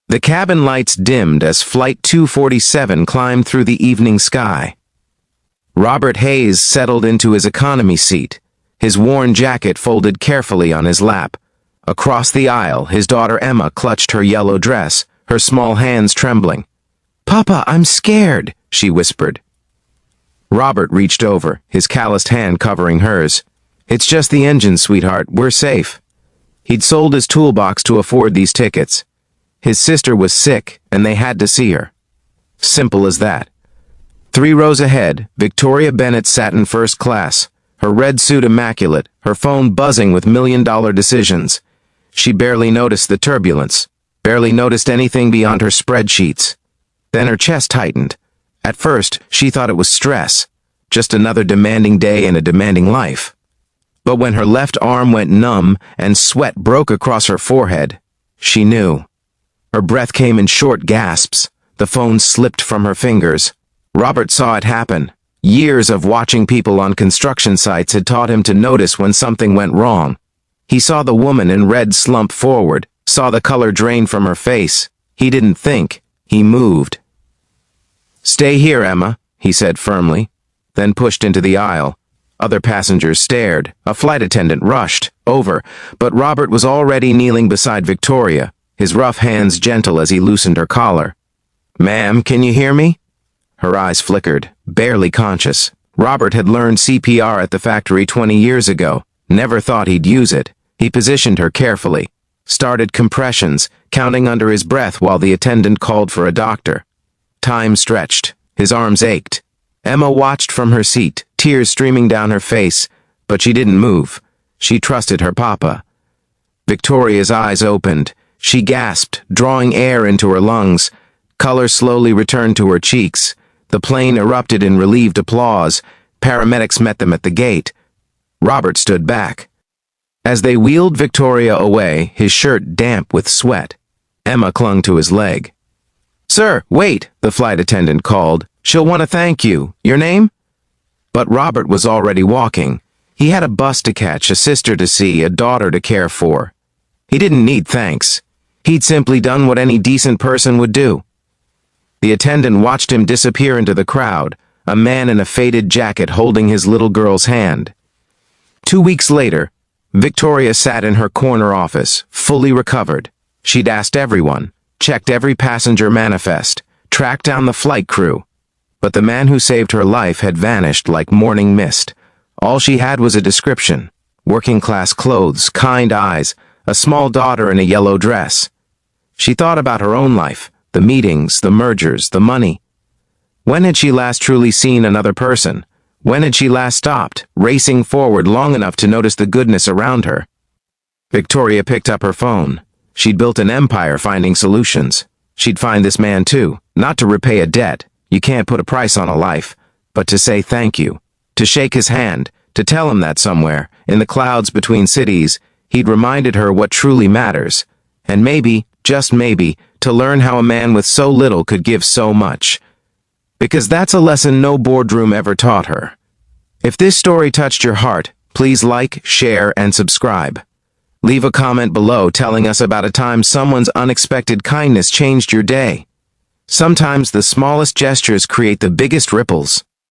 The cabin lights dimmed as Flight 247 climbed through the evening sky. Robert Hayes settled into his economy seat, his worn jacket folded carefully on his lap. Across the aisle, his daughter Emma clutched her yellow dress, her small hands trembling. "Papa, I'm scared," she whispered. Robert reached over, his calloused hand covering hers. "It's just the engine, sweetheart. We're safe." He'd sold his toolbox to afford these tickets. His sister was sick, and they had to see her. Simple as that. 3 rows ahead, Victoria Bennett sat in first class, her red suit immaculate, her phone buzzing with million-dollar decisions. She barely noticed the turbulence, barely noticed anything beyond her spreadsheets. Then her chest tightened. At first, she thought it was stress, just another demanding day in a demanding life. But when her left arm went numb and sweat broke across her forehead, she knew. Her breath came in short gasps. The phone slipped from her fingers. Robert saw it happen. Years of watching people on construction sites had taught him to notice when something went wrong. He saw the woman in red slump forward, saw the color drain from her face. He didn't think. He moved. "Stay here, Emma," he said firmly, then pushed into the aisle. Other passengers stared. A flight attendant rushed over, but Robert was already kneeling beside Victoria, his rough hands gentle as he loosened her collar. "Ma'am, can you hear me?" Her eyes flickered, barely conscious. Robert had learned CPR at the factory 20 years ago. Never thought he'd use it. He positioned her carefully, started compressions, counting under his breath while the attendant called for a doctor. Time stretched. His arms ached. Emma watched from her seat, tears streaming down her face, but she didn't move. She trusted her papa. Victoria's eyes opened. She gasped, drawing air into her lungs. Color slowly returned to her cheeks. The plane erupted in relieved applause. Paramedics met them at the gate. Robert stood back. As they wheeled Victoria away, his shirt damp with sweat, Emma clung to his leg. "Sir, wait," the flight attendant called. "She'll want to thank you. Your name?" But Robert was already walking. He had a bus to catch, a sister to see, a daughter to care for. He didn't need thanks. He'd simply done what any decent person would do. The attendant watched him disappear into the crowd, a man in a faded jacket holding his little girl's hand. 2 weeks later, Victoria sat in her corner office, fully recovered. She'd asked everyone, checked every passenger manifest, tracked down the flight crew. But the man who saved her life had vanished like morning mist. All she had was a description: working-class clothes, kind eyes, a small daughter in a yellow dress. She thought about her own life, the meetings, the mergers, the money. When had she last truly seen another person? When had she last stopped, racing forward long enough to notice the goodness around her? Victoria picked up her phone. She'd built an empire finding solutions. She'd find this man too, not to repay a debt. You can't put a price on a life, but to say thank you, to shake his hand, to tell him that somewhere, in the clouds between cities, he'd reminded her what truly matters, and maybe, just maybe, to learn how a man with so little could give so much. Because that's a lesson no boardroom ever taught her. If this story touched your heart, please like, share, and subscribe. Leave a comment below telling us about a time someone's unexpected kindness changed your day. Sometimes the smallest gestures create the biggest ripples.